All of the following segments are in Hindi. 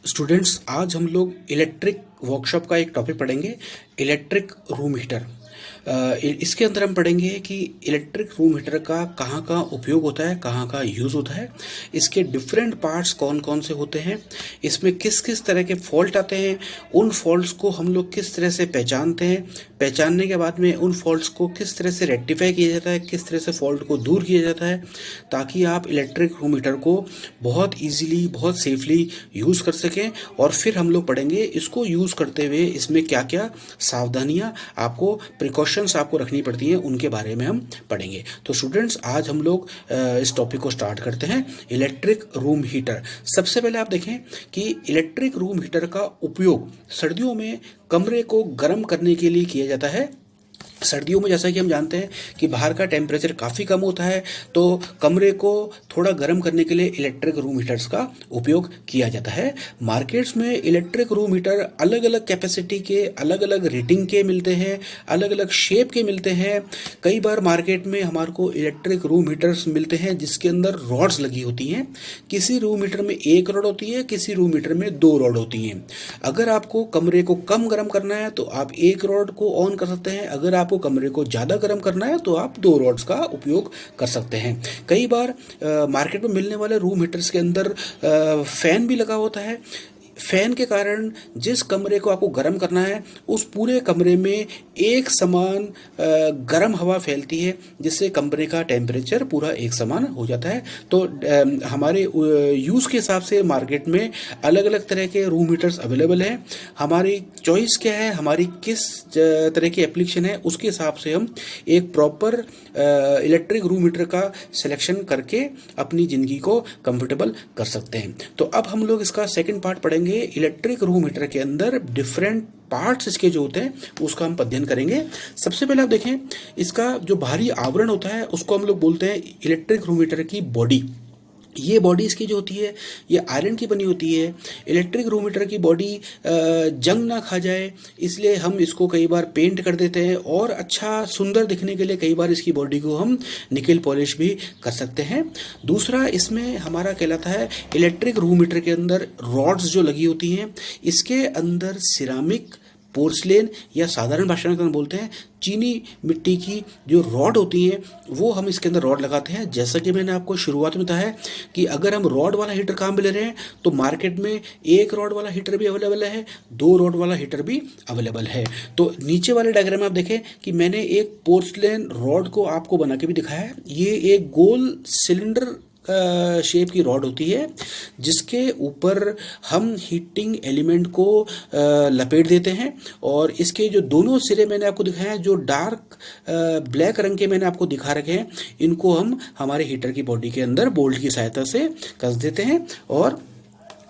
स्टूडेंट्स, आज हम लोग इलेक्ट्रिक वर्कशॉप का एक टॉपिक पढ़ेंगे, इलेक्ट्रिक रूम हीटर। इसके अंदर हम पढ़ेंगे कि इलेक्ट्रिक रूम हीटर का कहाँ कहाँ उपयोग होता है, कहाँ कहाँ यूज़ होता है, इसके डिफरेंट पार्ट्स कौन कौन से होते हैं, इसमें किस किस तरह के फॉल्ट आते हैं, उन फॉल्ट्स को हम लोग किस तरह से पहचानते हैं, पहचानने के बाद में उन फॉल्ट्स को किस तरह से रेक्टिफाई किया जाता है, किस तरह से फॉल्ट को दूर किया जाता है, ताकि आप इलेक्ट्रिक रूम हीटर को बहुत ईजीली, बहुत सेफली यूज़ कर सकें। और फिर हम लोग पढ़ेंगे इसको यूज़ करते हुए इसमें क्या क्या सावधानियाँ आपको, प्रिकॉशंस आपको रखनी पड़ती हैं, उनके बारे में हम पढ़ेंगे। तो स्टूडेंट्स, आज हम लोग इस टॉपिक को स्टार्ट करते हैं, इलेक्ट्रिक रूम हीटर। सबसे पहले आप देखें कि इलेक्ट्रिक रूम हीटर का उपयोग सर्दियों में कमरे को गर्म करने के लिए किया जाता है। सर्दियों में जैसा कि हम जानते हैं कि बाहर का टेम्परेचर काफ़ी कम होता है, तो कमरे को थोड़ा गर्म करने के लिए इलेक्ट्रिक रूम हीटर्स का उपयोग किया जाता है। मार्केट्स में इलेक्ट्रिक रूम हीटर अलग अलग कैपेसिटी के, अलग अलग रेटिंग के मिलते हैं, अलग अलग शेप के मिलते हैं। कई बार मार्केट में हमारे को इलेक्ट्रिक रूम हीटर्स मिलते हैं जिसके अंदर रॉड्स लगी होती हैं। किसी रूम हीटर में एक रॉड होती है, किसी रूम हीटर में दो रॉड होती हैं। अगर आपको कमरे को कम गर्म करना है तो आप एक रॉड को ऑन कर सकते हैं, अगर आपको कमरे को ज़्यादा गर्म करना है तो आप दो रॉड्स का उपयोग कर सकते हैं। कई बार मार्केट में मिलने वाले रूम हीटर्स के अंदर फैन भी लगा होता है। फैन के कारण जिस कमरे को आपको गर्म करना है उस पूरे कमरे में एक समान गर्म हवा फैलती है, जिससे कमरे का टेम्परेचर पूरा एक समान हो जाता है। तो हमारे यूज़ के हिसाब से मार्केट में अलग अलग तरह के रूम हीटर्स अवेलेबल हैं। हमारी चॉइस क्या है, हमारी किस तरह की एप्लीकेशन है, उसके हिसाब से हम एक प्रॉपर इलेक्ट्रिक रूम हीटर का सिलेक्शन करके अपनी ज़िंदगी को कंफर्टेबल कर सकते हैं। तो अब हम लोग इसका सेकंड पार्ट पढ़ेंगे। इलेक्ट्रिक रूम हीटर के अंदर डिफरेंट पार्ट्स इसके जो होते हैं उसका हम अध्ययन करेंगे। सबसे पहले आप देखें, इसका जो बाहरी आवरण होता है उसको हम लोग बोलते हैं इलेक्ट्रिक रूम हीटर की बॉडी। ये बॉडी इसकी जो होती है ये आयरन की बनी होती है। इलेक्ट्रिक रूम हीटर की बॉडी जंग ना खा जाए इसलिए हम इसको कई बार पेंट कर देते हैं, और अच्छा सुंदर दिखने के लिए कई बार इसकी बॉडी को हम निकेल पॉलिश भी कर सकते हैं। दूसरा इसमें हमारा कहलाता है इलेक्ट्रिक रूम हीटर के अंदर रॉड्स जो लगी होती हैं, इसके अंदर सिरामिक, पोर्सलेन या साधारण भाषा में बोलते हैं चीनी मिट्टी की जो रॉड होती हैं वो हम इसके अंदर रॉड लगाते हैं। जैसा कि मैंने आपको शुरुआत में बताया कि अगर हम रॉड वाला हीटर काम में ले रहे हैं तो मार्केट में एक रॉड वाला हीटर भी अवेलेबल है, दो रॉड वाला हीटर भी अवेलेबल है। तो नीचे वाले डायग्राम में आप देखें कि मैंने एक पोर्सलेन रॉड को आपको बना के भी दिखाया है। ये एक गोल सिलेंडर शेप की रॉड होती है जिसके ऊपर हम हीटिंग एलिमेंट को लपेट देते हैं, और इसके जो दोनों सिरे मैंने आपको दिखाए हैं, जो डार्क ब्लैक रंग के मैंने आपको दिखा रखे हैं, इनको हम हमारे हीटर की बॉडी के अंदर बोल्ट की सहायता से कस देते हैं और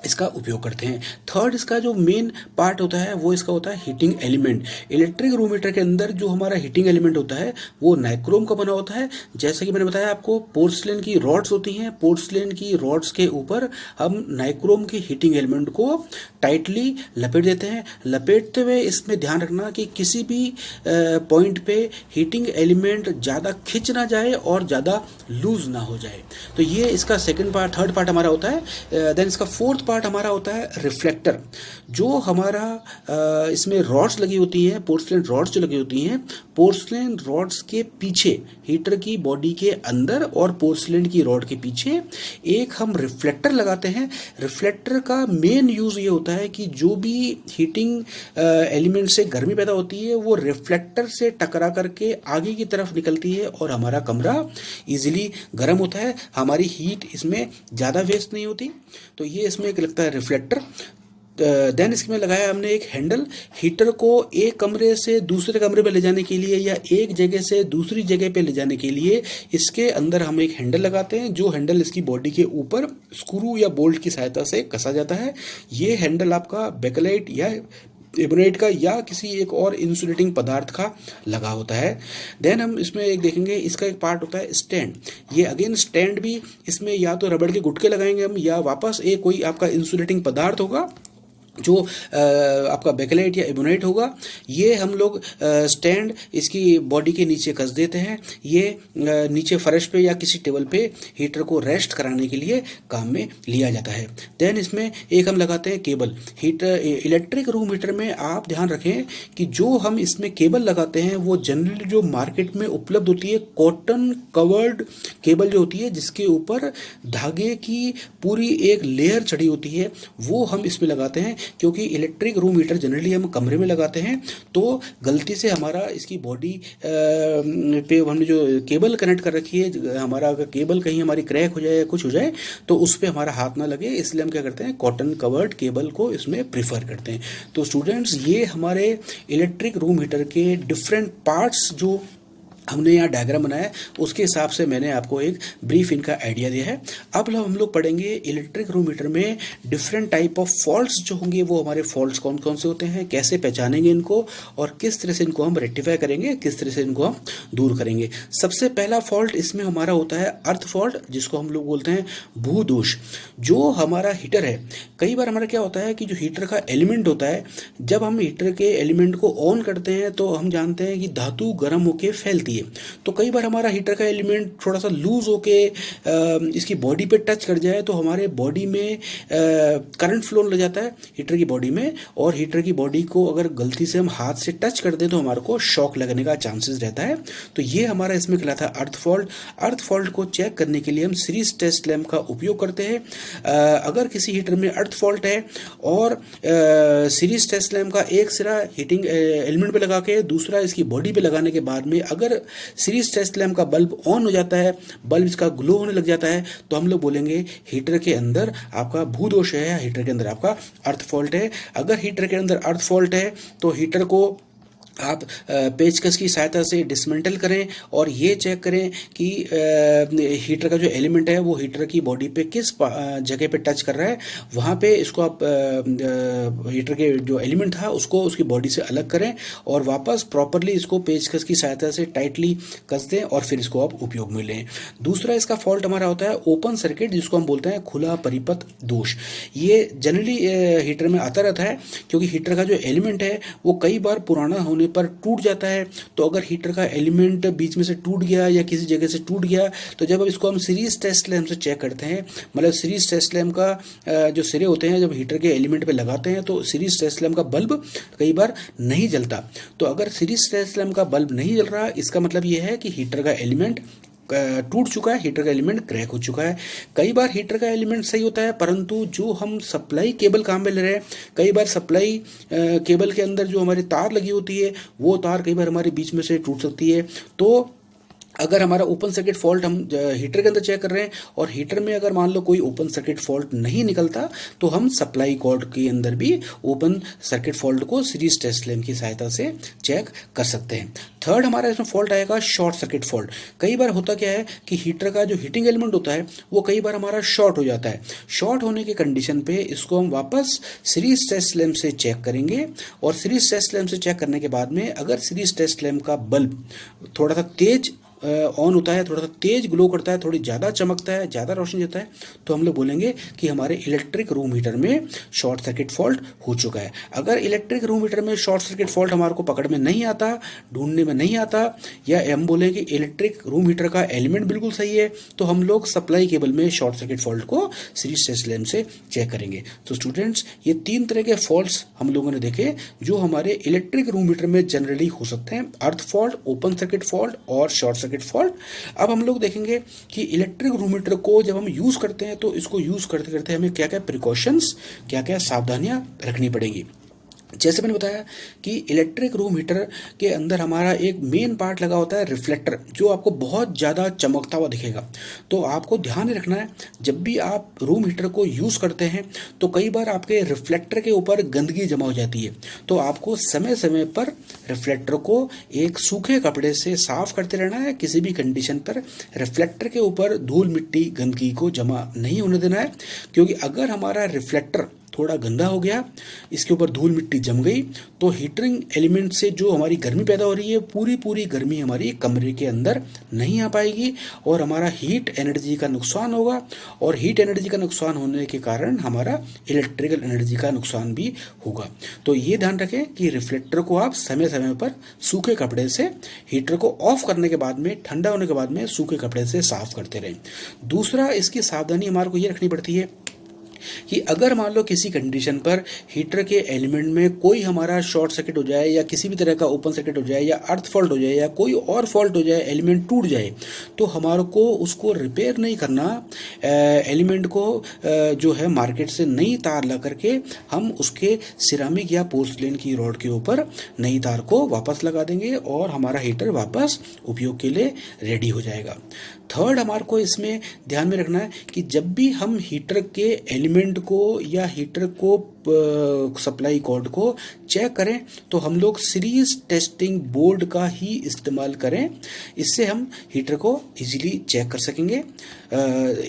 इसका उपयोग करते हैं। थर्ड, इसका जो मेन पार्ट होता है वो इसका होता है heating element. Electric room heater के अंदर जो हमारा हीटिंग एलिमेंट होता है वो नाइक्रोम का बना होता है। जैसा कि मैंने बताया आपको, पोर्सलेन की रॉड्स होती हैं, पोर्सलेन की रॉड्स के ऊपर हम नाइक्रोम की हीटिंग एलिमेंट को टाइटली लपेट देते हैं। लपेटते हुए इसमें ध्यान रखना कि किसी भी पॉइंट पे हीटिंग एलिमेंट ज़्यादा खिंच ना जाए और ज़्यादा लूज ना हो जाए। तो ये इसका सेकेंड पार्ट, थर्ड पार्ट हमारा होता है। देन इसका फोर्थ पार्ट हमारा होता है रिफ्लेक्टर। जो हमारा इसमें रॉड्स लगी होती हैं, पोर्सलेन रॉड्स जो लगी होती हैं, पोर्सलेन रॉड्स के पीछे हीटर की बॉडी के अंदर और पोर्सलेन की रॉड के पीछे एक हम रिफ्लेक्टर लगाते हैं। रिफ्लेक्टर का मेन यूज़ ये होता है कि जो भी हीटिंग एलिमेंट से गर्मी पैदा होती है वो रिफ्लेक्टर से टकरा करके आगे की तरफ निकलती है और हमारा कमरा इजीली गर्म होता है, हमारी हीट इसमें ज़्यादा वेस्ट नहीं होती। तो ये इसमें एक लगता है रिफ्लेक्टर। देन इसमें लगाया हमने एक हैंडल। हीटर को एक कमरे से दूसरे कमरे पे ले जाने के लिए या एक जगह से दूसरी जगह पे ले जाने के लिए इसके अंदर हम एक हैंडल लगाते हैं, जो हैंडल इसकी बॉडी के ऊपर स्क्रू या बोल्ट की सहायता से कसा जाता है। ये हैंडल आपका बेकलाइट या एबोनेट का या किसी एक और इंसुलेटिंग पदार्थ का लगा होता है। देन हम इसमें एक देखेंगे, इसका एक पार्ट होता है स्टैंड। ये अगेन स्टैंड भी इसमें या तो रबड़ के गुटके लगाएंगे हम, या वापस एक कोई आपका इंसुलेटिंग पदार्थ होगा जो आपका बेकेलाइट या एबोनाइट होगा, ये हम लोग स्टैंड इसकी बॉडी के नीचे कस देते हैं। ये नीचे फर्श पे या किसी टेबल पे हीटर को रेस्ट कराने के लिए काम में लिया जाता है। देन इसमें एक हम लगाते हैं cable. Heater electric room heater में आप ध्यान रखें कि जो हम इसमें केबल लगाते हैं वो जनरली जो मार्केट में उपलब्ध होती है कॉटन कवर्ड केबल जो होती है, जिसके ऊपर धागे की पूरी एक लेयर चढ़ी होती है, वो हम इसमें लगाते हैं। क्योंकि इलेक्ट्रिक रूम हीटर जनरली हम कमरे में लगाते हैं, तो गलती से हमारा इसकी बॉडी पे हमने जो केबल कनेक्ट कर रखी है, हमारा अगर केबल कहीं हमारी क्रैक हो जाए या कुछ हो जाए तो उस पर हमारा हाथ ना लगे, इसलिए हम क्या करते हैं कॉटन कवर्ड केबल को इसमें प्रीफर करते हैं। तो स्टूडेंट्स, ये हमारे इलेक्ट्रिक रूम हीटर के डिफरेंट पार्ट्स जो हमने यहाँ डायग्राम बनाया है, उसके हिसाब से मैंने आपको एक ब्रीफ इनका आइडिया दिया है। अब हम लोग पढ़ेंगे इलेक्ट्रिक रूम हीटर में डिफरेंट टाइप ऑफ फॉल्ट्स जो होंगे, वो हमारे फॉल्ट्स कौन कौन से होते हैं, कैसे पहचानेंगे इनको और किस तरह से इनको हम रेक्टिफाई करेंगे, किस तरह से इनको हम दूर करेंगे। सबसे पहला फॉल्ट इसमें हमारा होता है अर्थ फॉल्ट, जिसको हम लोग बोलते हैं भूदोष। जो हमारा हीटर है, कई बार हमारा क्या होता है कि जो हीटर का एलिमेंट होता है, जब हम हीटर के एलिमेंट को ऑन करते हैं तो हम जानते हैं कि धातु गर्म होकर फैलती है। तो कई बार हमारा हीटर का एलिमेंट थोड़ा सा लूज होके इसकी बॉडी पे टच कर जाए तो हमारे बॉडी में करंट फ्लो लग जाता है हीटर की बॉडी में, और हीटर की बॉडी को अगर गलती से हम हाथ से टच कर दें तो हमारे को शॉक लगने का चांसेस रहता है। तो ये हमारा इसमें कहलाता है अर्थ फॉल्ट। अर्थ फॉल्ट को चेक करने के लिए हम सीरीज टेस्ट लैम्प का उपयोग करते हैं। अगर किसी हीटर में अर्थ फॉल्ट है और सीरीज टेस्ट लैम्प का एक सिरा हीटिंग एलिमेंट पे लगा के दूसरा इसकी बॉडी पे लगाने के बाद में अगर सीरीज टेस्ट लैम्प का बल्ब ऑन हो जाता है, बल्ब इसका ग्लो होने लग जाता है, तो हम लोग बोलेंगे हीटर के अंदर आपका भूदोष है या हीटर के अंदर आपका अर्थ फॉल्ट है। अगर हीटर के अंदर अर्थ फॉल्ट है तो हीटर को आप पेचकस की सहायता से डिसमेंटल करें और ये चेक करें कि हीटर का जो एलिमेंट है वो हीटर की बॉडी पे किस जगह पे टच कर रहा है। वहाँ पे इसको आप हीटर के जो एलिमेंट था उसको उसकी बॉडी से अलग करें और वापस प्रॉपरली इसको पेचकस की सहायता से टाइटली कस दें और फिर इसको आप उपयोग में लें। दूसरा इसका फॉल्ट हमारा होता है ओपन सर्किट, जिसको हम बोलते हैं खुला परिपथ दोष। ये जनरली हीटर में आता रहता है क्योंकि हीटर का जो एलिमेंट है वो कई बार पुराना होने पर टूट जाता है। तो अगर हीटर का एलिमेंट बीच में से टूट गया या किसी जगह से टूट गया तो जब अब इसको हम सीरीज टेस्ट लैम्प से चेक करते हैं, मतलब सीरीज टेस्ट लैम्प का जो सिरे होते हैं जब हीटर के एलिमेंट पे लगाते हैं तो सीरीज टेस्ट लैम्प का बल्ब कई बार नहीं जलता। तो अगर सीरीज टेस्ट लैम्प का बल्ब नहीं जल रहा, इसका मतलब ये है कि हीटर का एलिमेंट टूट चुका है, हीटर का एलिमेंट क्रैक हो चुका है। कई बार हीटर का एलिमेंट सही होता है परंतु जो हम सप्लाई केबल काम में ले रहे हैं, कई बार सप्लाई केबल के अंदर जो हमारी तार लगी होती है वो तार कई बार हमारे बीच में से टूट सकती है। तो अगर हमारा ओपन सर्किट फॉल्ट हम हीटर के अंदर चेक कर रहे हैं और हीटर में अगर मान लो कोई ओपन सर्किट फॉल्ट नहीं निकलता तो हम सप्लाई कॉर्ड के अंदर भी ओपन सर्किट फॉल्ट को सीरीज टेस्ट लैम्प की सहायता से चेक कर सकते हैं। थर्ड हमारा इसमें फॉल्ट आएगा शॉर्ट सर्किट फॉल्ट। कई बार होता क्या है कि हीटर का जो हीटिंग एलिमेंट होता है वो कई बार हमारा शॉर्ट हो जाता है। शॉर्ट होने के कंडीशन पे इसको हम वापस सीरीज टेस्ट लैम्प से चेक करेंगे और सीरीज टेस्ट लैम्प से चेक करने के बाद में अगर सीरीज टेस्ट लैम्प का बल्ब थोड़ा सा तेज ऑन होता है, थोड़ा सा तेज ग्लो करता है, थोड़ी ज़्यादा चमकता है, ज़्यादा रोशनी देता है, तो हम लोग बोलेंगे कि हमारे इलेक्ट्रिक रूम हीटर में शॉर्ट सर्किट फॉल्ट हो चुका है। अगर इलेक्ट्रिक रूम हीटर में शॉर्ट सर्किट फॉल्ट हमारे को पकड़ में नहीं आता, ढूंढने में नहीं आता, या हम बोलें कि इलेक्ट्रिक रूम हीटर का एलिमेंट बिल्कुल सही है, तो हम लोग सप्लाई केबल में शॉर्ट सर्किट फॉल्ट को सीरीज टेस्ट लैम्प से चेक करेंगे। तो स्टूडेंट्स, ये 3 तरह के फॉल्ट्स हम लोगों ने देखे जो हमारे इलेक्ट्रिक रूम हीटर में जनरली हो सकते हैं: अर्थ फॉल्ट, ओपन सर्किट फॉल्ट और शॉर्ट सर्किट फॉल्ट। अब हम लोग देखेंगे कि इलेक्ट्रिक रूम हीटर को जब हम यूज करते हैं तो इसको यूज करते करते हमें क्या क्या प्रिकॉशंस, क्या क्या सावधानियां रखनी पड़ेंगी। जैसे मैंने बताया कि इलेक्ट्रिक रूम हीटर के अंदर हमारा एक मेन पार्ट लगा होता है रिफ्लेक्टर, जो आपको बहुत ज़्यादा चमकता हुआ दिखेगा। तो आपको ध्यान रखना है जब भी आप रूम हीटर को यूज़ करते हैं तो कई बार आपके रिफ्लेक्टर के ऊपर गंदगी जमा हो जाती है, तो आपको समय समय पर रिफ्लेक्टर को एक सूखे कपड़े से साफ करते रहना है। किसी भी कंडीशन पर रिफ्लेक्टर के ऊपर धूल मिट्टी गंदगी को जमा नहीं होने देना है, क्योंकि अगर हमारा रिफ्लेक्टर थोड़ा गंदा हो गया, इसके ऊपर धूल मिट्टी जम गई, तो हीटरिंग एलिमेंट से जो हमारी गर्मी पैदा हो रही है पूरी पूरी गर्मी हमारी कमरे के अंदर नहीं आ पाएगी और हमारा हीट एनर्जी का नुकसान होगा, और हीट एनर्जी का नुकसान होने के कारण हमारा इलेक्ट्रिकल एनर्जी का नुकसान भी होगा। तो ये ध्यान रखें कि रिफ्लेक्टर को आप समय समय पर सूखे कपड़े से, हीटर को ऑफ करने के बाद में, ठंडा होने के बाद में सूखे कपड़े से साफ करते रहें। दूसरा, इसकी सावधानी हमारे को ये रखनी पड़ती है कि अगर मान लो किसी कंडीशन पर हीटर के एलिमेंट में कोई हमारा शॉर्ट सर्किट हो जाए या किसी भी तरह का ओपन सर्किट हो जाए या अर्थ फॉल्ट हो जाए या कोई और फॉल्ट हो जाए, एलिमेंट टूट जाए, तो हमारे को उसको रिपेयर नहीं करना, एलिमेंट को जो है मार्केट से नई तार ला करके हम उसके सिरामिक या पोर्सलेन की रॉड के ऊपर नई तार को वापस लगा देंगे और हमारा हीटर वापस उपयोग के लिए रेडी हो जाएगा। थर्ड, हमारे को इसमें ध्यान में रखना है कि जब भी हम हीटर के एलिमेंट को या हीटर को सप्लाई कॉर्ड को चेक करें तो हम लोग सीरीज टेस्टिंग बोर्ड का ही इस्तेमाल करें, इससे हम हीटर को इजीली चेक कर सकेंगे।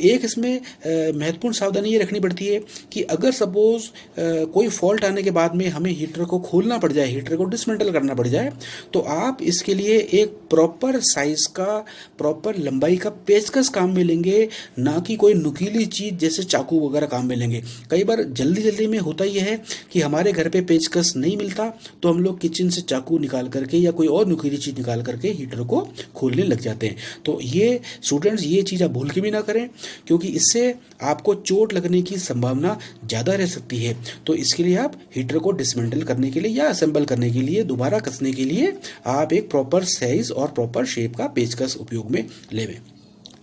एक इसमें महत्वपूर्ण सावधानी ये रखनी पड़ती है कि अगर सपोज कोई फॉल्ट आने के बाद में हमें हीटर को खोलना पड़ जाए, हीटर को डिसमेंटल करना पड़ जाए, तो आप इसके लिए एक प्रॉपर साइज का, प्रॉपर लंबाई का पेचकस काम में लेंगे, ना कि कोई नुकीली चीज़ जैसे चाकू वगैरह काम में लेंगे। कई बार जल्दी जल्दी में होता यह है कि हमारे घर पे पेचकस नहीं मिलता तो हम लोग किचन से चाकू निकाल करके या कोई और नुकीली चीज़ निकाल करके हीटर को खोलने लग जाते हैं। तो ये स्टूडेंट्स, ये चीज़ आप भूल के भी ना करें, क्योंकि इससे आपको चोट लगने की संभावना ज़्यादा रह सकती है। तो इसके लिए आप हीटर को डिसमेंटल करने के लिए या असेंबल करने के लिए, दोबारा कसने के लिए आप एक प्रॉपर साइज और प्रॉपर शेप का पेचकस उपयोग में लेवें।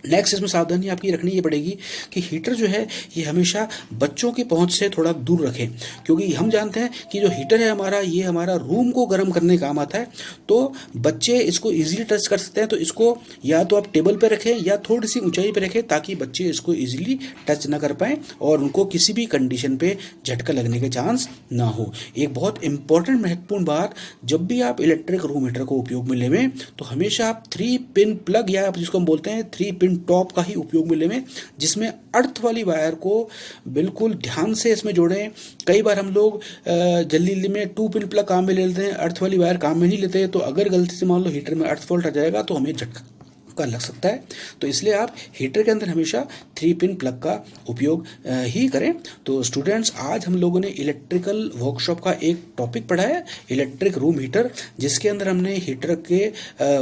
नेक्स्ट, इसमें सावधानी आपकी रखनी ये पड़ेगी कि हीटर जो है ये हमेशा बच्चों की पहुंच से थोड़ा दूर रखें, क्योंकि हम जानते हैं कि जो हीटर है हमारा, ये हमारा रूम को गर्म करने काम आता है। तो बच्चे इसको इजीली टच कर सकते हैं, तो इसको या तो आप टेबल पे रखें या थोड़ी सी ऊंचाई पे रखें ताकि बच्चे इसको इजीली टच ना कर पाएँ और उनको किसी भी कंडीशन पे झटका लगने के चांस ना हो। एक बहुत इंपॉर्टेंट महत्वपूर्ण बात, जब भी आप इलेक्ट्रिक रूम हीटर को उपयोग में लेवें तो हमेशा आप 3 पिन प्लग, या आप जिसको हम बोलते हैं 3 पिन टॉप का ही उपयोग में लेवें, जिसमें अर्थ वाली वायर को बिल्कुल ध्यान से इसमें जोड़ें। कई बार हम लोग जल्दी जल्दी में 2 पिन प्लग काम में ले लेते हैं, अर्थ वाली वायर काम में नहीं लेते, तो अगर गलती से मान लो हीटर में अर्थ फॉल्ट आ जाएगा तो हमें झटका का लग सकता है। तो इसलिए आप हीटर के अंदर हमेशा 3 पिन प्लग का उपयोग ही करें। तो स्टूडेंट्स, आज हम लोगों ने इलेक्ट्रिकल वर्कशॉप का एक टॉपिक पढ़ा है, इलेक्ट्रिक रूम हीटर, जिसके अंदर हमने हीटर के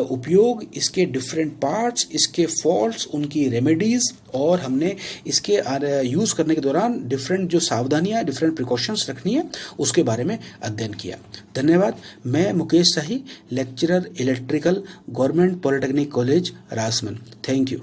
उपयोग, इसके डिफरेंट पार्ट्स, इसके फॉल्ट्स, उनकी रेमेडीज़, और हमने इसके यूज़ करने के दौरान डिफरेंट जो सावधानियाँ, डिफरेंट प्रिकॉशंस रखनी है, उसके बारे में अध्ययन किया। धन्यवाद। मैं Mukesh Shahi, lecturer electrical, government polytechnic college Rajman. Thank you.